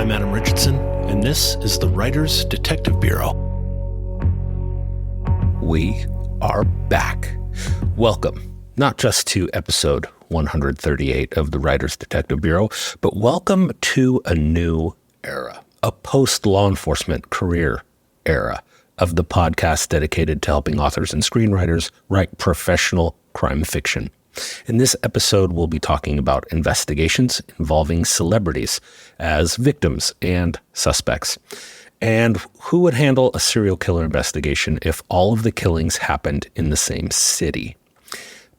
I'm Adam Richardson, and this is the Writers Detective Bureau. We are back. Welcome, not just to episode 138 of the Writers Detective Bureau, but welcome to a new era, a post-law enforcement career era of the podcast dedicated to helping authors and screenwriters write professional crime fiction. In this episode, we'll be talking about investigations involving celebrities as victims and suspects, and who would handle a serial killer investigation if all of the killings happened in the same city.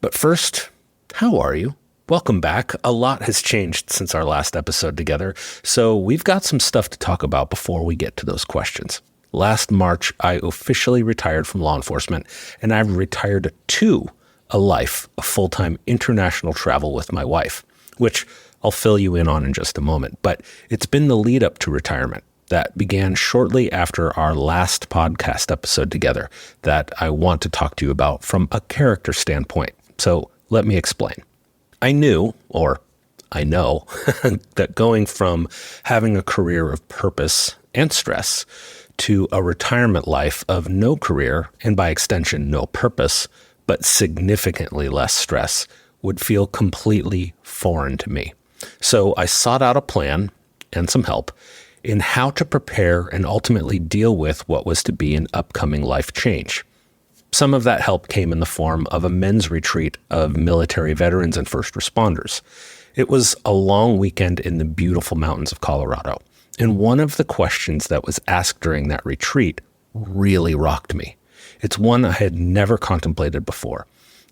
But first, how are you? Welcome back. A lot has changed since our last episode together, so we've got some stuff to talk about before we get to those questions. Last March, I officially retired from law enforcement, and I've retired to a life of full-time international travel with my wife, which I'll fill you in on in just a moment. But it's been the lead up to retirement that began shortly after our last podcast episode together that I want to talk to you about from a character standpoint. So let me explain. I know that going from having a career of purpose and stress to a retirement life of no career, and by extension, no purpose, but significantly less stress, would feel completely foreign to me. So I sought out a plan and some help in how to prepare and ultimately deal with what was to be an upcoming life change. Some of that help came in the form of a men's retreat of military veterans and first responders. It was a long weekend in the beautiful mountains of Colorado, and one of the questions that was asked during that retreat really rocked me. It's one I had never contemplated before,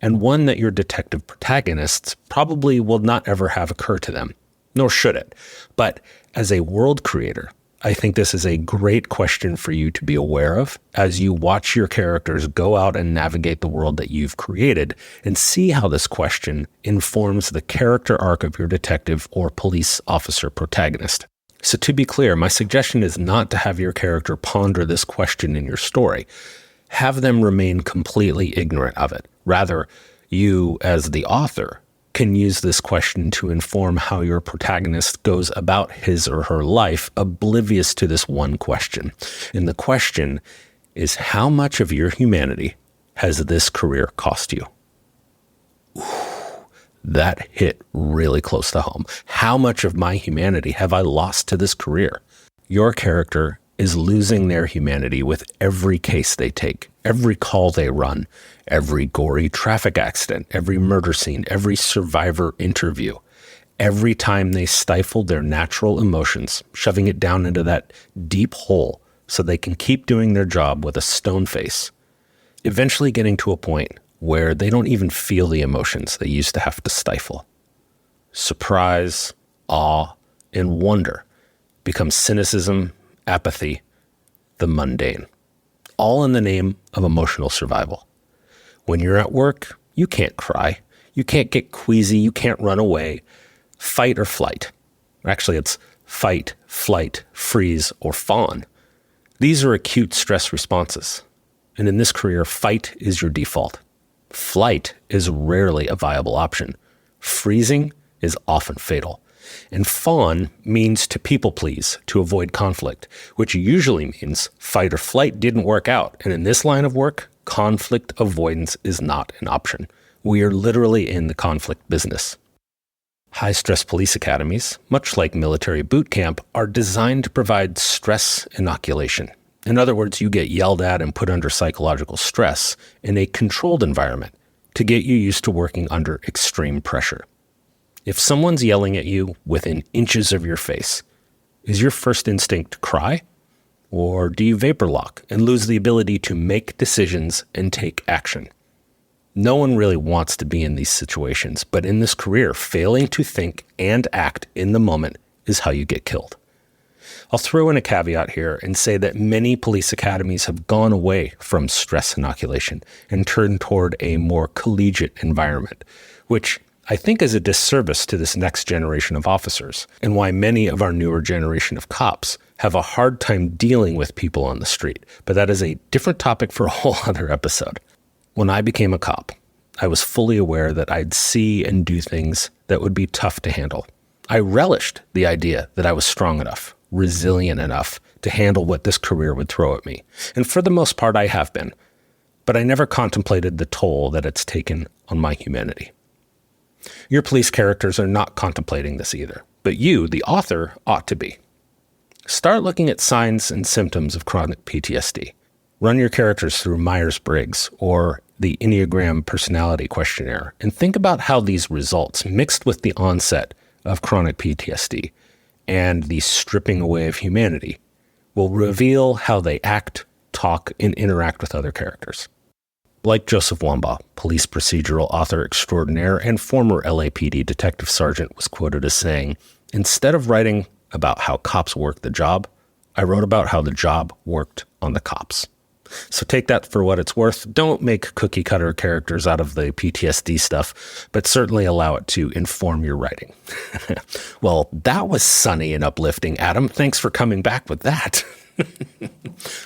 and one that your detective protagonists probably will not ever have occur to them, nor should it. But as a world creator, I think this is a great question for you to be aware of as you watch your characters go out and navigate the world that you've created, and see how this question informs the character arc of your detective or police officer protagonist. So to be clear, my suggestion is not to have your character ponder this question in your story. Have them remain completely ignorant of it. Rather, you, as the author, can use this question to inform how your protagonist goes about his or her life oblivious to this one question. And the question is, how much of your humanity has this career cost you? Ooh, that hit really close to home. How much of my humanity have I lost to this career? Your character is losing their humanity with every case they take, every call they run, every gory traffic accident, every murder scene, every survivor interview, every time they stifle their natural emotions, shoving it down into that deep hole so they can keep doing their job with a stone face, eventually getting to a point where they don't even feel the emotions they used to have to stifle. Surprise, awe, and wonder become cynicism, apathy, the mundane, all in the name of emotional survival. When you're at work, you can't cry, you can't get queasy, you can't run away, fight or flight. Actually, it's fight, flight, freeze, or fawn. These are acute stress responses. And in this career, fight is your default. Flight is rarely a viable option. Freezing is often fatal. And fawn means to people please, to avoid conflict, which usually means fight or flight didn't work out. And in this line of work, conflict avoidance is not an option. We are literally in the conflict business. High-stress police academies, much like military boot camp, are designed to provide stress inoculation. In other words, you get yelled at and put under psychological stress in a controlled environment to get you used to working under extreme pressure. If someone's yelling at you within inches of your face, is your first instinct to cry? Or do you vapor lock and lose the ability to make decisions and take action? No one really wants to be in these situations, but in this career, failing to think and act in the moment is how you get killed. I'll throw in a caveat here and say that many police academies have gone away from stress inoculation and turned toward a more collegiate environment, which I think is a disservice to this next generation of officers, and why many of our newer generation of cops have a hard time dealing with people on the street. But that is a different topic for a whole other episode. When I became a cop, I was fully aware that I'd see and do things that would be tough to handle. I relished the idea that I was strong enough, resilient enough to handle what this career would throw at me. And for the most part, I have been. But I never contemplated the toll that it's taken on my humanity. Your police characters are not contemplating this either, but you, the author, ought to be. Start looking at signs and symptoms of chronic PTSD. Run your characters through Myers-Briggs or the Enneagram Personality Questionnaire and think about how these results, mixed with the onset of chronic PTSD and the stripping away of humanity, will reveal how they act, talk, and interact with other characters. Like Joseph Wambaugh, police procedural author extraordinaire and former LAPD detective sergeant, was quoted as saying, "Instead of writing about how cops work the job, I wrote about how the job worked on the cops." So take that for what it's worth. Don't make cookie cutter characters out of the PTSD stuff, but certainly allow it to inform your writing. Well, that was sunny and uplifting, Adam. Thanks for coming back with that.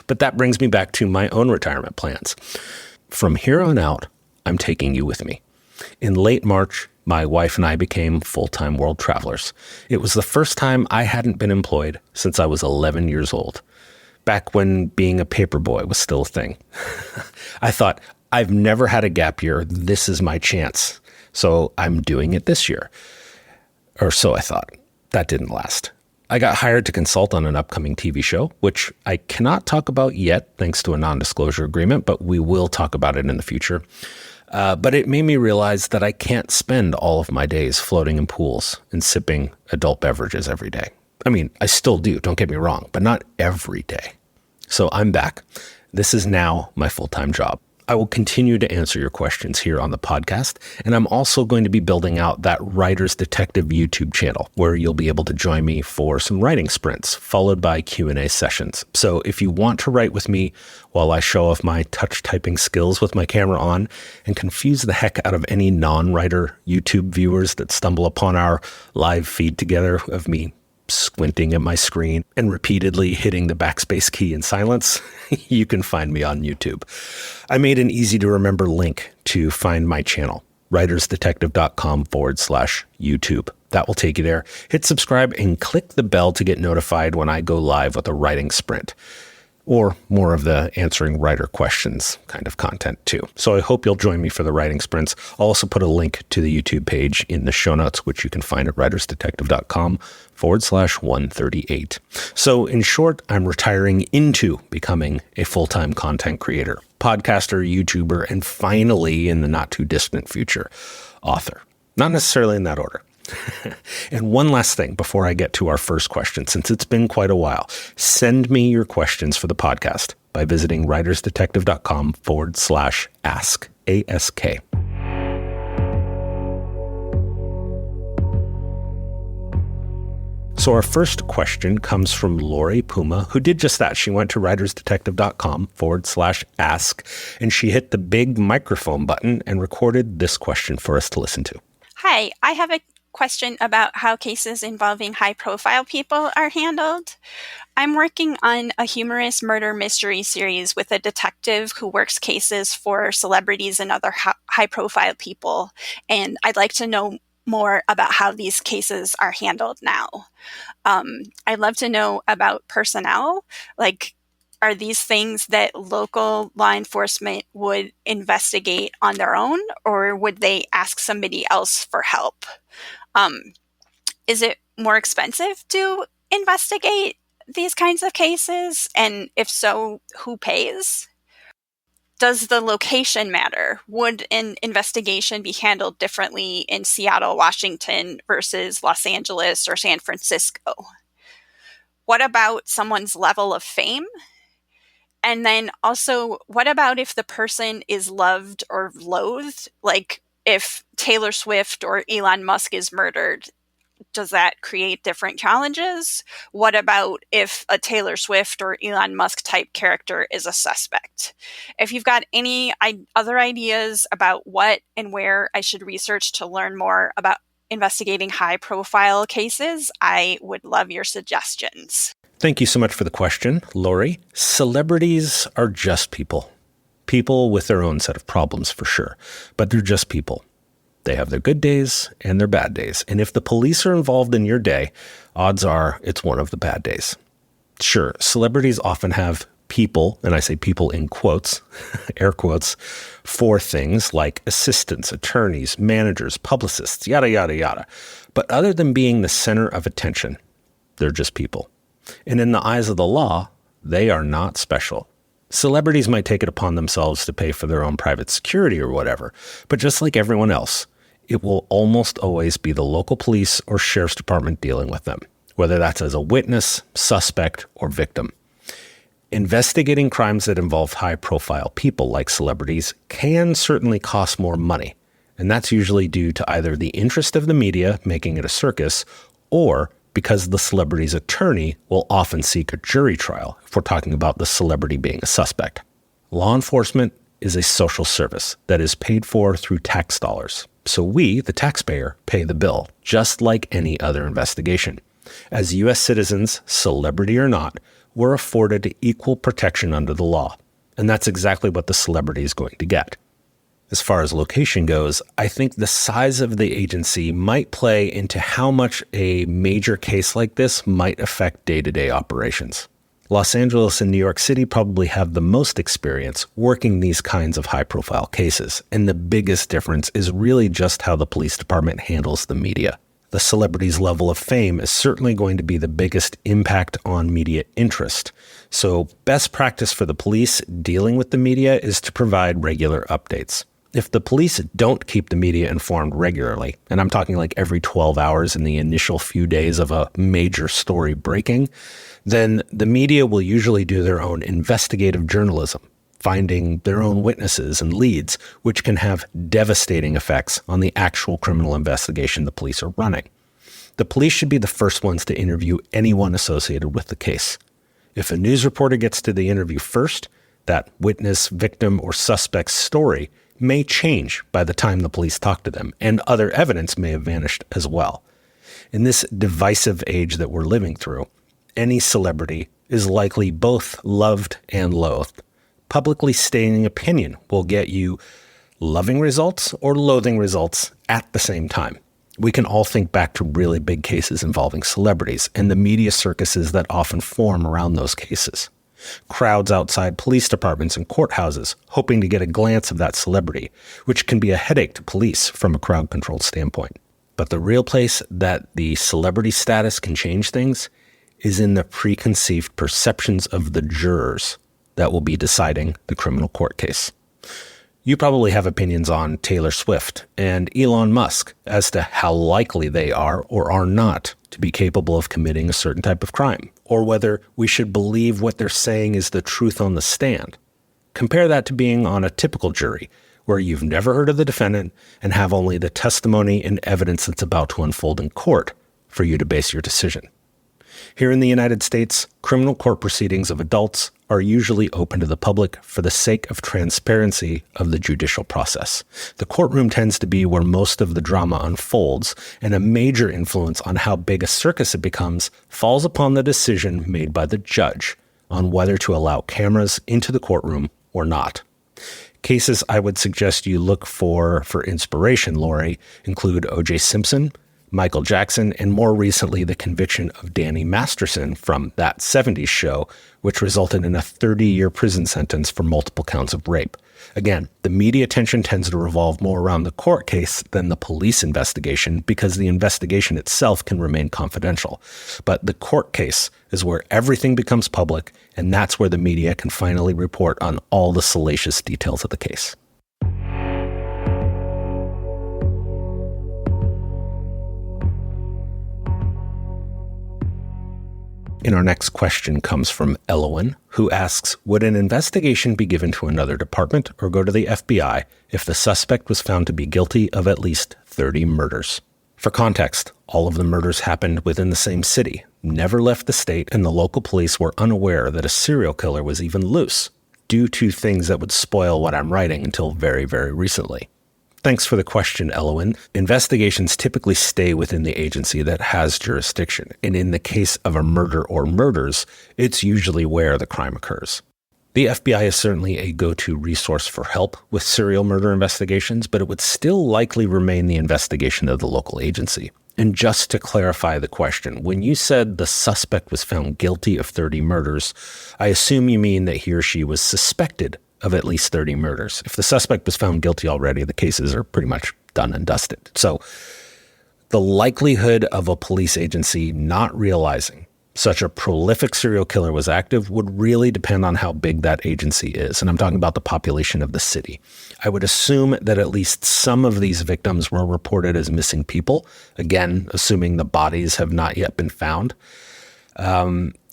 But that brings me back to my own retirement plans. From here on out, I'm taking you with me. In late March, my wife and I became full-time world travelers. It was the first time I hadn't been employed since I was 11 years old, back when being a paperboy was still a thing. I thought, I've never had a gap year. This is my chance. So I'm doing it this year. Or so I thought. That didn't last. I got hired to consult on an upcoming TV show, which I cannot talk about yet thanks to a non-disclosure agreement, but we will talk about it in the future. But it made me realize that I can't spend all of my days floating in pools and sipping adult beverages every day. I mean, I still do, don't get me wrong, but not every day. So I'm back. This is now my full-time job. I will continue to answer your questions here on the podcast, and I'm also going to be building out that Writer's Detective YouTube channel, where you'll be able to join me for some writing sprints, followed by Q&A sessions. So if you want to write with me while I show off my touch typing skills with my camera on and confuse the heck out of any non-writer YouTube viewers that stumble upon our live feed together of me squinting at my screen and repeatedly hitting the backspace key in silence, you can find me on YouTube. I made an easy to remember link to find my channel, writersdetective.com/YouTube. That will take you there. Hit subscribe and click the bell to get notified when I go live with a writing sprint, or more of the answering writer questions kind of content too. So I hope you'll join me for the writing sprints. I'll also put a link to the YouTube page in the show notes, which you can find at writersdetective.com/138. So in short, I'm retiring into becoming a full-time content creator, podcaster, YouTuber, and finally, in the not too distant future, author. Not necessarily in that order. And one last thing before I get to our first question, since it's been quite a while, send me your questions for the podcast by visiting writersdetective.com/ask, ASK. So our first question comes from Lori Puma, who did just that. She went to writersdetective.com/ask, and she hit the big microphone button and recorded this question for us to listen to. Hi, I have a question about how cases involving high-profile people are handled. I'm working on a humorous murder mystery series with a detective who works cases for celebrities and other high-profile people, and I'd like to know more about how these cases are handled now. I'd love to know about personnel, like, are these things that local law enforcement would investigate on their own, or would they ask somebody else for help? Is it more expensive to investigate these kinds of cases? And if so, who pays? Does the location matter? Would an investigation be handled differently in Seattle, Washington versus Los Angeles or San Francisco? What about someone's level of fame? And then also, what about if the person is loved or loathed? Like if Taylor Swift or Elon Musk is murdered, does that create different challenges? What about if a Taylor Swift or Elon Musk type character is a suspect? If you've got any other ideas about what and where I should research to learn more about investigating high profile cases, I would love your suggestions. Thank you so much for the question, Lori. Celebrities are just people. People with their own set of problems, for sure. But they're just people. They have their good days and their bad days. And if the police are involved in your day, odds are it's one of the bad days. Sure, celebrities often have people, and I say people in quotes, air quotes, for things like assistants, attorneys, managers, publicists, yada, yada, yada. But other than being the center of attention, they're just people. And in the eyes of the law, they are not special. Celebrities might take it upon themselves to pay for their own private security or whatever, but just like everyone else, it will almost always be the local police or sheriff's department dealing with them, whether that's as a witness, suspect, or victim. Investigating crimes that involve high-profile people like celebrities can certainly cost more money, and that's usually due to either the interest of the media making it a circus or because the celebrity's attorney will often seek a jury trial if we're talking about the celebrity being a suspect. Law enforcement is a social service that is paid for through tax dollars. So we, the taxpayer, pay the bill, just like any other investigation. As U.S. citizens, celebrity or not, we're afforded equal protection under the law. And that's exactly what the celebrity is going to get. As far as location goes, I think the size of the agency might play into how much a major case like this might affect day-to-day operations. Los Angeles and New York City probably have the most experience working these kinds of high-profile cases, and the biggest difference is really just how the police department handles the media. The celebrity's level of fame is certainly going to be the biggest impact on media interest. So best practice for the police dealing with the media is to provide regular updates. If the police don't keep the media informed regularly, and I'm talking like every 12 hours in the initial few days of a major story breaking, then the media will usually do their own investigative journalism, finding their own witnesses and leads, which can have devastating effects on the actual criminal investigation the police are running. The police should be the first ones to interview anyone associated with the case. If a news reporter gets to the interview first, that witness, victim, or suspect's story may change by the time the police talk to them, and other evidence may have vanished as well. In this divisive age that we're living through, any celebrity is likely both loved and loathed. Publicly stating opinion will get you loving results or loathing results at the same time. We can all think back to really big cases involving celebrities and the media circuses that often form around those cases. Crowds outside police departments and courthouses hoping to get a glance of that celebrity, which can be a headache to police from a crowd-controlled standpoint. But the real place that the celebrity status can change things is in the preconceived perceptions of the jurors that will be deciding the criminal court case. You probably have opinions on Taylor Swift and Elon Musk as to how likely they are or are not to be capable of committing a certain type of crime, or whether we should believe what they're saying is the truth on the stand. Compare that to being on a typical jury, where you've never heard of the defendant and have only the testimony and evidence that's about to unfold in court for you to base your decision. Here in the United States, criminal court proceedings of adults are usually open to the public for the sake of transparency of the judicial process. The courtroom tends to be where most of the drama unfolds, and a major influence on how big a circus it becomes falls upon the decision made by the judge on whether to allow cameras into the courtroom or not. Cases I would suggest you look for inspiration, Lori, include O.J. Simpson, Michael Jackson, and more recently the conviction of Danny Masterson from That 70s Show, which resulted in a 30-year prison sentence for multiple counts of rape. Again, the media attention tends to revolve more around the court case than the police investigation because the investigation itself can remain confidential. But the court case is where everything becomes public, and that's where the media can finally report on all the salacious details of the case. And our next question comes from Elowen, who asks, would an investigation be given to another department or go to the FBI if the suspect was found to be guilty of at least 30 murders? For context, all of the murders happened within the same city, never left the state, and the local police were unaware that a serial killer was even loose, due to things that would spoil what I'm writing until very, very recently. Thanks for the question, Elowen. Investigations typically stay within the agency that has jurisdiction, and in the case of a murder or murders, it's usually where the crime occurs. The FBI is certainly a go-to resource for help with serial murder investigations, but it would still likely remain the investigation of the local agency. And just to clarify the question, when you said the suspect was found guilty of 30 murders, I assume you mean that he or she was suspected of at least 30 murders. If the suspect was found guilty already, the cases are pretty much done and dusted. So the likelihood of a police agency not realizing such a prolific serial killer was active would really depend on how big that agency is. And I'm talking about the population of the city. I would assume that at least some of these victims were reported as missing people, again, assuming the bodies have not yet been found.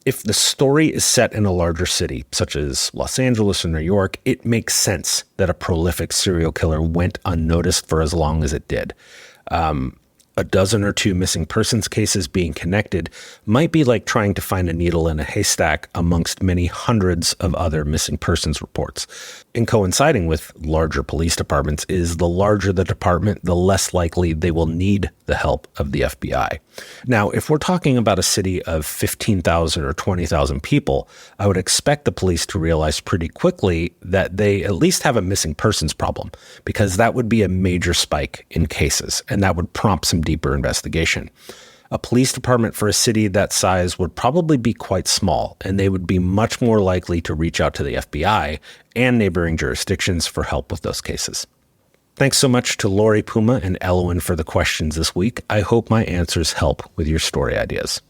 If the story is set in a larger city, such as Los Angeles or New York, it makes sense that a prolific serial killer went unnoticed for as long as it did. A dozen or two missing persons cases being connected might be like trying to find a needle in a haystack amongst many hundreds of other missing persons reports. And coinciding with larger police departments is the larger the department, the less likely they will need the help of the FBI. Now, if we're talking about a city of 15,000 or 20,000 people, I would expect the police to realize pretty quickly that they at least have a missing persons problem, because that would be a major spike in cases, and that would prompt some deeper investigation. A police department for a city that size would probably be quite small, and they would be much more likely to reach out to the FBI and neighboring jurisdictions for help with those cases. Thanks so much to Lori, Puma, and Elwin for the questions this week. I hope my answers help with your story ideas.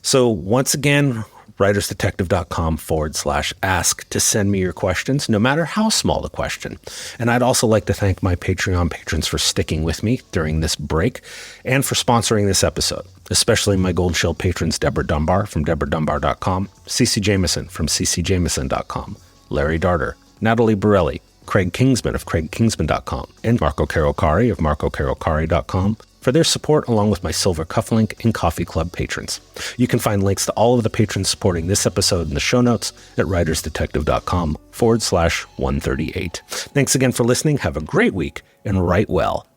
So once again, writersdetective.com/ask to send me your questions, no matter how small the question. And I'd also like to thank my Patreon patrons for sticking with me during this break and for sponsoring this episode, especially my Gold Shield patrons Deborah Dunbar from DeborahDunbar.com, Cece Jameson from CeCeJameson.com, Larry Darter, Natalie Borelli, Craig Kingsman of CraigKingsman.com, and Marco Carocari of MarcoCarocari.com for their support, along with my Silver Cufflink and Coffee Club patrons. You can find links to all of the patrons supporting this episode in the show notes at writersdetective.com/138. Thanks again for listening. Have a great week and write well.